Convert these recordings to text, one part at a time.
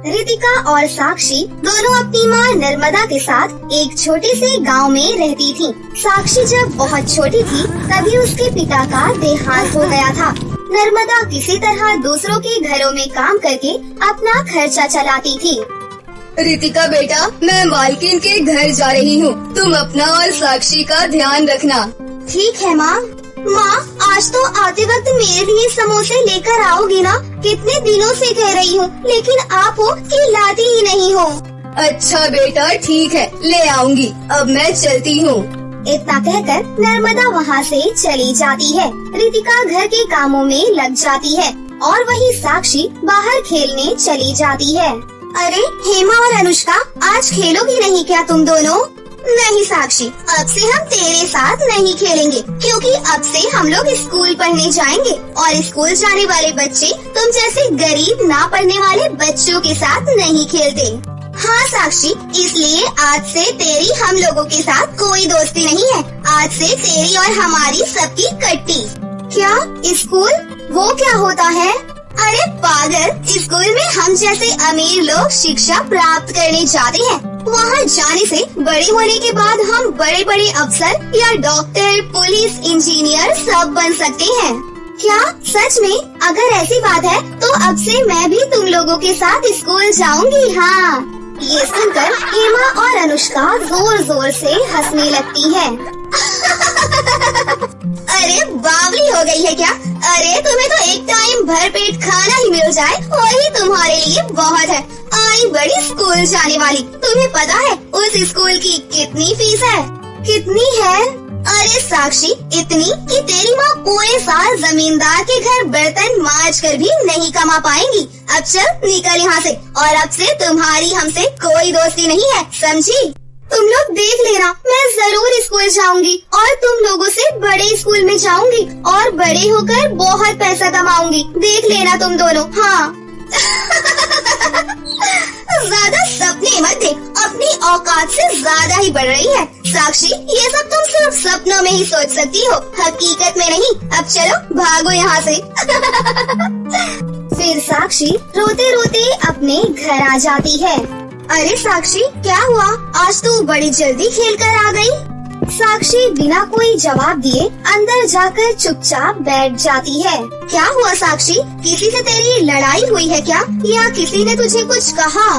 रितिका और साक्षी दोनों अपनी माँ नर्मदा के साथ एक छोटे से गांव में रहती थीं। साक्षी जब बहुत छोटी थी तभी उसके पिता का देहांत हो गया था। नर्मदा किसी तरह दूसरों के घरों में काम करके अपना खर्चा चलाती थी। रितिका बेटा, मैं मालकिन के घर जा रही हूँ, तुम अपना और साक्षी का ध्यान रखना। ठीक है माँ। माँ, आज तो आते वक्त मेरे लिए समोसे लेकर आओगी ना? कितने दिनों से कह रही हूँ, लेकिन आप हो कि लाती ही नहीं हो। अच्छा बेटा, ठीक है, ले आऊंगी। अब मैं चलती हूँ। इतना कहकर नर्मदा वहाँ से चली जाती है। रितिका घर के कामों में लग जाती है और वही साक्षी बाहर खेलने चली जाती है। अरे हेमा और अनुष्का, आज खेलोगी नहीं क्या तुम दोनों? नहीं साक्षी, अब से हम तेरे साथ नहीं खेलेंगे, क्योंकि अब से हम लोग स्कूल पढ़ने जाएंगे और स्कूल जाने वाले बच्चे तुम जैसे गरीब ना पढ़ने वाले बच्चों के साथ नहीं खेलते। हाँ साक्षी, इसलिए आज से तेरी हम लोगों के साथ कोई दोस्ती नहीं है। आज से तेरी और हमारी सबकी कट्टी। क्या स्कूल? वो क्या होता है? अरे पागल, स्कूल में हम जैसे अमीर लोग शिक्षा प्राप्त करने जाते हैं। वहाँ जाने से बड़े होने के बाद हम बड़े बड़े अफसर या डॉक्टर, पुलिस, इंजीनियर सब बन सकते हैं। क्या सच में? अगर ऐसी बात है तो अब से मैं भी तुम लोगों के साथ स्कूल जाऊंगी। हाँ। ये सुनकर हेमा और अनुष्का जोर जोर से हंसने लगती है। अरे बावली हो गई है क्या? अरे तुम्हें तो एक टाइम भर पेट खाना ही मिल जाए वही तुम्हारे लिए बहुत है। आई बड़ी स्कूल जाने वाली। तुम्हें पता है उस स्कूल की कितनी फीस है? कितनी है? अरे साक्षी, इतनी कि तेरी माँ पूरे साल जमींदार के घर बर्तन मांज कर भी नहीं कमा पाएंगी। अब चल निकल यहाँ से, और अब से तुम्हारी हमसे कोई दोस्ती नहीं है, समझी? तुम लोग देख लेना, मैं जरूर स्कूल जाऊंगी और तुम लोगों से बड़े स्कूल में जाऊंगी और बड़े होकर बहुत पैसा कमाऊंगी। देख लेना तुम दोनों। हाँ। ज्यादा सपने मत देख, अपनी औकात से ज्यादा ही बढ़ रही है। साक्षी, ये सब तुम सिर्फ सपनों में ही सोच सकती हो, हकीकत में नहीं। अब चलो भागो यहाँ से। फिर साक्षी रोते रोते अपने घर आ जाती है। अरे साक्षी, क्या हुआ? आज तू बड़ी जल्दी खेल कर आ गई। साक्षी बिना कोई जवाब दिए अंदर जाकर चुपचाप बैठ जाती है। क्या हुआ साक्षी? किसी से तेरी लड़ाई हुई है क्या, या किसी ने तुझे कुछ कहा?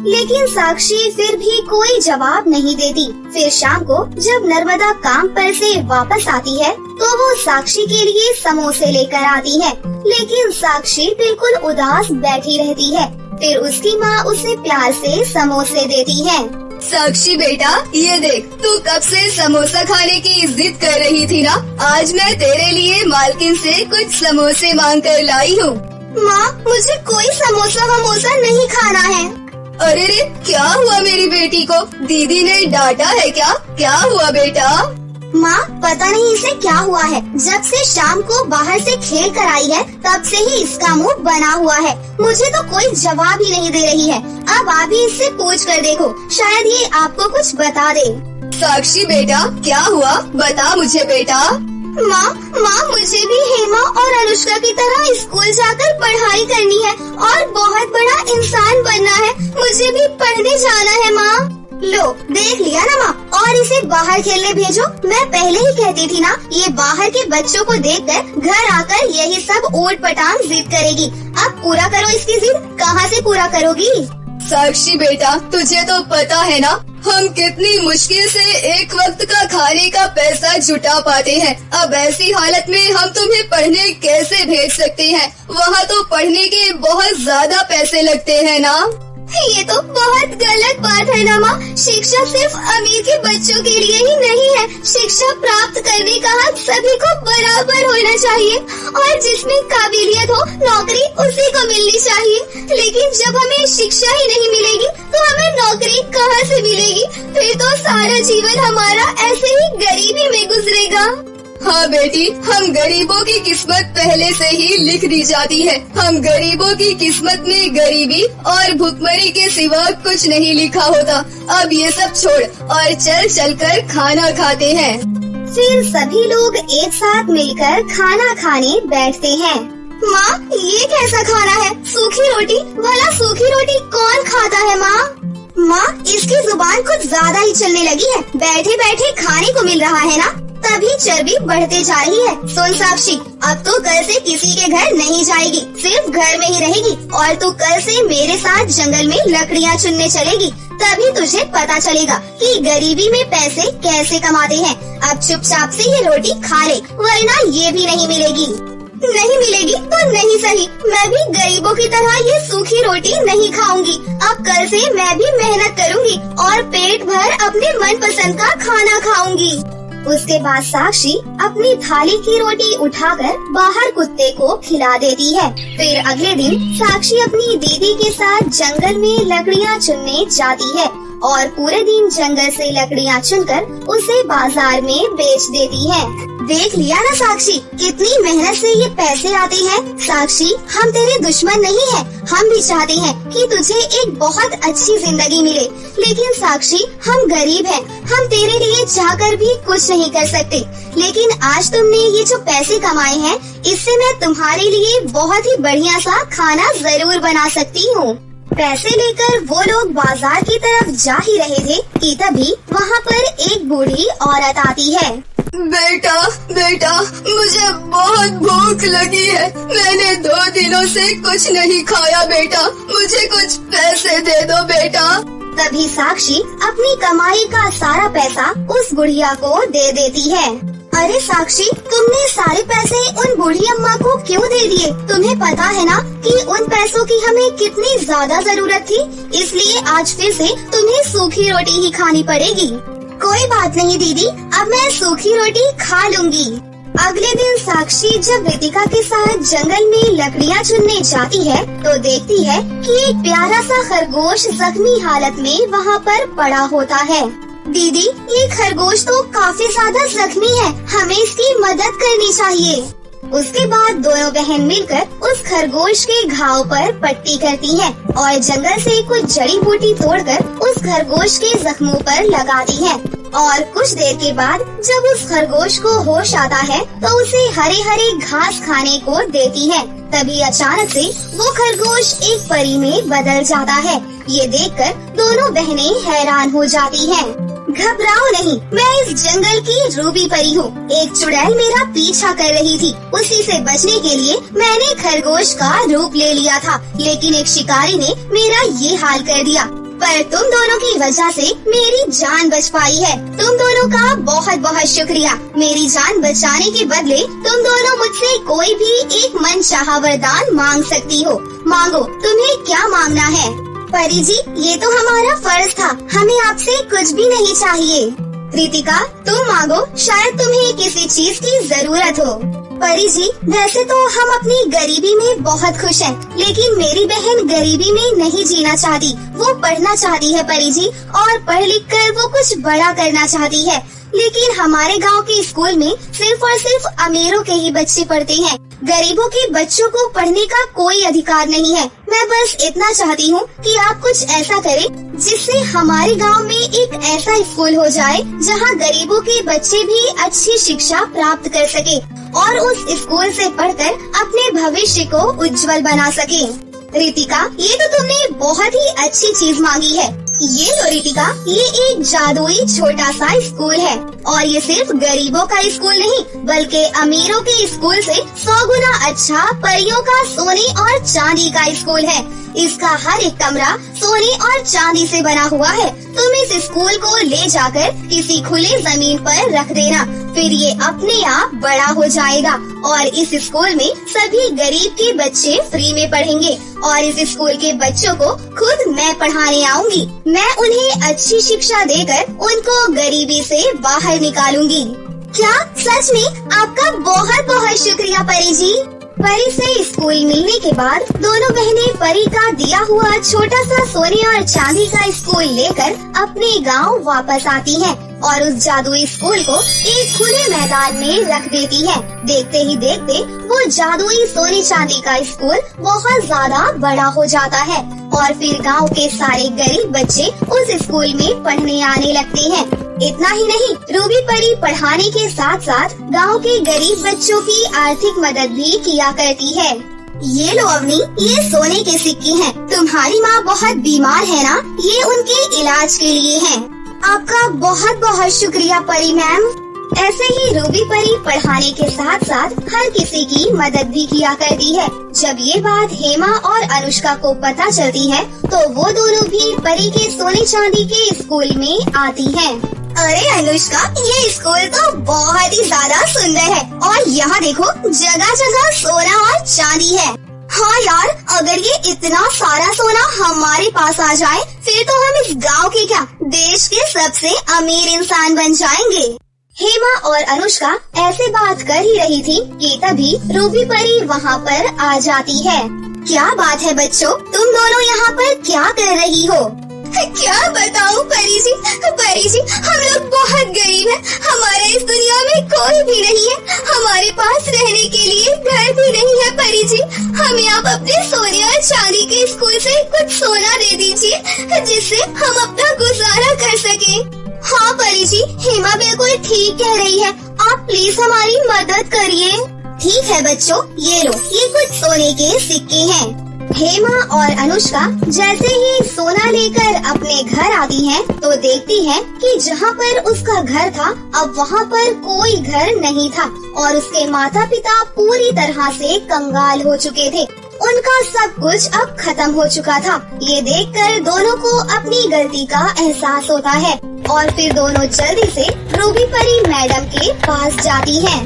लेकिन साक्षी फिर भी कोई जवाब नहीं देती। फिर शाम को जब नर्मदा काम पर से वापस आती है तो वो साक्षी के लिए समोसे लेकर आती है, लेकिन साक्षी बिल्कुल उदास बैठी रहती है। फिर उसकी माँ उसे प्यार से समोसे देती है। साक्षी बेटा, ये देख, तू कब से समोसा खाने की जिद कर रही थी ना? आज मैं तेरे लिए मालकिन से कुछ समोसे मांग कर लाई हूँ। माँ, मुझे कोई समोसा वमोसा नहीं खाना है। अरे रे, क्या हुआ मेरी बेटी को? दीदी ने डांटा है क्या? क्या हुआ बेटा? माँ, पता नहीं इसे क्या हुआ है। जब से शाम को बाहर से खेल कर आई है तब से ही इसका मुंह बना हुआ है। मुझे तो कोई जवाब ही नहीं दे रही है। अब आप ही इससे पूछ कर देखो, शायद ये आपको कुछ बता दे। साक्षी बेटा, क्या हुआ? बता मुझे बेटा। माँ, मुझे भी हेमा और अनुष्का की तरह स्कूल जाकर पढ़ाई करनी है और बहुत बड़ा इंसान बनना है। मुझे भी पढ़ने जाना है माँ। लो, देख लिया ना माँ, और इसे बाहर खेलने भेजो। मैं पहले ही कहती थी ना, ये बाहर के बच्चों को देखकर घर आकर यही सब ऊट पटांग जिद करेगी। अब पूरा करो इसकी जिद। कहाँ से पूरा करोगी? साक्षी बेटा, तुझे तो पता है ना, हम कितनी मुश्किल से एक वक्त का खाने का पैसा जुटा पाते हैं। अब ऐसी हालत में हम तुम्हें पढ़ने कैसे भेज सकते हैं? वहाँ तो पढ़ने के बहुत ज्यादा पैसे लगते हैं ना। ये तो बहुत गलत बात है ना माँ। शिक्षा सिर्फ अमीर के बच्चों के लिए ही नहीं है। शिक्षा प्राप्त करने का हक सभी को बराबर होना चाहिए और जिसमें काबिलियत हो नौकरी उसी को मिलनी चाहिए। लेकिन जब हमें शिक्षा ही नहीं मिलेगी तो हमें नौकरी कहाँ से मिलेगी? फिर तो सारा जीवन हमारा ऐसे ही गरीबी में गुजरेगा। हाँ बेटी, हम गरीबों की किस्मत पहले से ही लिख दी जाती है। हम गरीबों की किस्मत में गरीबी और भुखमरी के सिवा कुछ नहीं लिखा होता। अब ये सब छोड़ और चल कर खाना खाते हैं। फिर सभी लोग एक साथ मिलकर खाना खाने बैठते हैं। माँ, ये कैसा खाना है? सूखी रोटी? भला सूखी रोटी कौन खाता है माँ? माँ, इसकी जुबान कुछ ज्यादा ही चलने लगी है। बैठे बैठे खाने को मिल रहा है ना, तभी चर्बी बढ़ते जा रही है। सुन साक्षी, अब तू कल से किसी के घर नहीं जाएगी, सिर्फ घर में ही रहेगी। और तू कल से मेरे साथ जंगल में लकड़ियाँ चुनने चलेगी, तभी तुझे पता चलेगा कि गरीबी में पैसे कैसे कमाते हैं। अब चुपचाप से ये रोटी खा ले, वरना ये भी नहीं मिलेगी। नहीं मिलेगी तो नहीं सही, मैं भी गरीबों की तरह ये सूखी रोटी नहीं खाऊंगी। अब कल से मैं भी मेहनत करूंगी और पेट भर अपने मनपसंद का खाना खाऊंगी। उसके बाद साक्षी अपनी थाली की रोटी उठाकर बाहर कुत्ते को खिला देती है। फिर अगले दिन साक्षी अपनी दीदी के साथ जंगल में लकड़ियाँ चुनने जाती है और पूरे दिन जंगल से लकड़ियाँ चुनकर उसे बाजार में बेच देती है। देख लिया ना साक्षी, कितनी मेहनत से ये पैसे आते हैं। साक्षी, हम तेरे दुश्मन नहीं हैं, हम भी चाहते हैं कि तुझे एक बहुत अच्छी जिंदगी मिले। लेकिन साक्षी, हम गरीब हैं, हम तेरे लिए चाहकर भी कुछ नहीं कर सकते। लेकिन आज तुमने ये जो पैसे कमाए हैं, इससे मैं तुम्हारे लिए बहुत ही बढ़िया सा खाना जरूर बना सकती हूँ। पैसे लेकर वो लोग बाजार की तरफ जा ही रहे थे कि तभी वहाँ पर एक बूढ़ी औरत आती है। बेटा बेटा, मुझे बहुत भूख लगी है, मैंने 2 दिनों से कुछ नहीं खाया बेटा, मुझे कुछ पैसे दे दो बेटा। तभी साक्षी अपनी कमाई का सारा पैसा उस बुढ़िया को दे देती है। अरे साक्षी, तुमने सारे पैसे उन बूढ़ी अम्मा को क्यों दे दिए? तुम्हें पता है ना कि उन पैसों की हमें कितनी ज्यादा जरूरत थी, इसलिए आज फिर से तुम्हें सूखी रोटी ही खानी पड़ेगी। कोई बात नहीं दीदी, अब मैं सूखी रोटी खा लूंगी। अगले दिन साक्षी जब रितिका के साथ जंगल में लकड़ियाँ चुनने जाती है तो देखती है कि एक प्यारा सा खरगोश जख्मी हालत में वहाँ पर पड़ा होता है। दीदी, ये खरगोश तो काफी ज्यादा जख्मी है, हमें इसकी मदद करनी चाहिए। उसके बाद दोनों बहन मिलकर उस खरगोश के घाव पर पट्टी करती हैं और जंगल से कुछ जड़ी बूटी तोड़कर उस खरगोश के जख्मों पर लगाती हैं। और कुछ देर के बाद जब उस खरगोश को होश आता है तो उसे हरे हरे घास खाने को देती है। तभी अचानक से वो खरगोश एक परी में बदल जाता है। ये देखकर दोनों बहनें हैरान हो जाती हैं। घबराओ नहीं, मैं इस जंगल की रूबी परी हूँ। एक चुड़ैल मेरा पीछा कर रही थी, उसी से बचने के लिए मैंने खरगोश का रूप ले लिया था, लेकिन एक शिकारी ने मेरा ये हाल कर दिया। पर तुम दोनों की वजह से मेरी जान बच पाई है। तुम दोनों का बहुत बहुत शुक्रिया। मेरी जान बचाने के बदले तुम दोनों मुझसे कोई भी एक मनचाहा वरदान मांग सकती हो। मांगो, तुम्हें क्या मांगना है? परी जी, ये तो हमारा फर्ज था, हमें आपसे कुछ भी नहीं चाहिए। रितिका, तुम मांगो, शायद तुम्हें किसी चीज की जरूरत हो। परी जी, वैसे तो हम अपनी गरीबी में बहुत खुश हैं, लेकिन मेरी बहन गरीबी में नहीं जीना चाहती, वो पढ़ना चाहती है परी जी, और पढ़ लिख कर वो कुछ बड़ा करना चाहती है। लेकिन हमारे गांव के स्कूल में सिर्फ और सिर्फ अमीरों के ही बच्चे पढ़ते हैं, गरीबों के बच्चों को पढ़ने का कोई अधिकार नहीं है। मैं बस इतना चाहती हूँ कि आप कुछ ऐसा करें जिससे हमारे गांव में एक ऐसा स्कूल हो जाए जहाँ गरीबों के बच्चे भी अच्छी शिक्षा प्राप्त कर सके और उस स्कूल से पढ़कर अपने भविष्य को उज्जवल बना सके। रितिका, ये तो तुमने बहुत ही अच्छी चीज मांगी है। ये लो रितिका, ये एक जादुई छोटा सा स्कूल है और ये सिर्फ गरीबों का स्कूल नहीं बल्कि अमीरों के स्कूल से 100 गुना अच्छा परियों का सोने और चांदी का स्कूल है। इसका हर एक कमरा सोने और चांदी से बना हुआ है। तुम इस स्कूल को ले जाकर किसी खुले जमीन पर रख देना, फिर ये अपने आप बड़ा हो जाएगा और इस स्कूल में सभी गरीब के बच्चे फ्री में पढ़ेंगे और इस स्कूल के बच्चों को खुद मैं पढ़ाने आऊंगी। मैं उन्हें अच्छी शिक्षा देकर उनको गरीबी से बाहर निकालूंगी। क्या सच में? आपका बहुत बहुत शुक्रिया परी जी। परी से स्कूल मिलने के बाद दोनों बहनें परी का दिया हुआ छोटा सा सोने और चांदी का स्कूल लेकर अपने गांव वापस आती हैं और उस जादुई स्कूल को एक खुले मैदान में रख देती हैं। देखते ही देखते वो जादुई सोने चांदी का स्कूल बहुत ज्यादा बड़ा हो जाता है और फिर गांव के सारे गरीब बच्चे उस स्कूल में पढ़ने आने लगते हैं। इतना ही नहीं, रूबी परी पढ़ाने के साथ साथ गांव के गरीब बच्चों की आर्थिक मदद भी किया करती है। ये लो अवनी, ये सोने के सिक्के हैं। तुम्हारी माँ बहुत बीमार है ना, ये उनके इलाज के लिए हैं। आपका बहुत बहुत शुक्रिया परी मैम। ऐसे ही रूबी परी पढ़ाने के साथ साथ हर किसी की मदद भी किया करती है। जब ये बात हेमा और अनुष्का को पता चलती है तो वो दोनों भी परी के सोने चांदी के स्कूल में आती हैं। अरे अनुष्का, ये स्कूल तो बहुत ही ज्यादा सुंदर है और यहाँ देखो जगह जगह सोना और चांदी है। हाँ यार, अगर ये इतना सारा सोना हमारे पास आ जाए फिर तो हम इस गांव के क्या देश के सबसे अमीर इंसान बन जाएंगे। हेमा और अनुष्का ऐसे बात कर ही रही थी कि तभी रूबी परी वहाँ पर आ जाती है। क्या बात है बच्चों, तुम दोनों यहाँ पर क्या कर रही हो? क्या बताऊँ परी जी, हम लोग बहुत गरीब हैं। हमारे इस दुनिया में कोई भी नहीं है। हमारे पास रहने के लिए घर भी नहीं है परी जी। हमें आप अपने सोने और चांदी के स्कूल से कुछ सोना दे दीजिए जिससे हम अपना गुजारा कर सकें। हाँ परी जी, हेमा बिल्कुल ठीक कह रही है। आप प्लीज हमारी मदद करिए। ठीक है बच्चों, ये लो, ये कुछ सोने के सिक्के हैं। हेमा और अनुष्का जैसे ही सोना लेकर अपने घर आती हैं, तो देखती हैं कि जहाँ पर उसका घर था अब वहाँ पर कोई घर नहीं था और उसके माता पिता पूरी तरह से कंगाल हो चुके थे। उनका सब कुछ अब खत्म हो चुका था। ये देखकर दोनों को अपनी गलती का एहसास होता है और फिर दोनों जल्दी से रूबी परी मैडम के पास जाती हैं।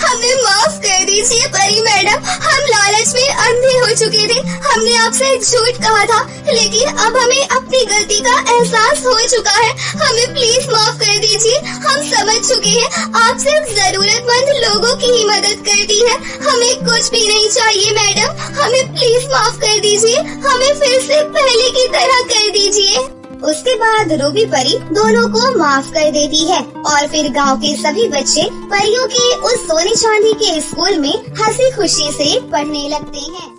हमें माफ कर दीजिए परी मैडम, हम लालच में अंधे हो चुके थे। हमने आपसे झूठ कहा था, लेकिन अब हमें अपनी गलती का एहसास हो चुका है। हमें प्लीज माफ कर दीजिए। हम समझ चुके हैं आप सिर्फ जरूरतमंद लोगों की ही मदद करती है। हमें कुछ भी नहीं चाहिए मैडम, हमें प्लीज माफ कर दीजिए। हमें फिर से पहले की तरह कर दीजिए। उसके बाद रूबी परी दोनों को माफ कर देती है और फिर गांव के सभी बच्चे परियों के उस सोने चांदी के स्कूल में हंसी खुशी से पढ़ने लगते हैं।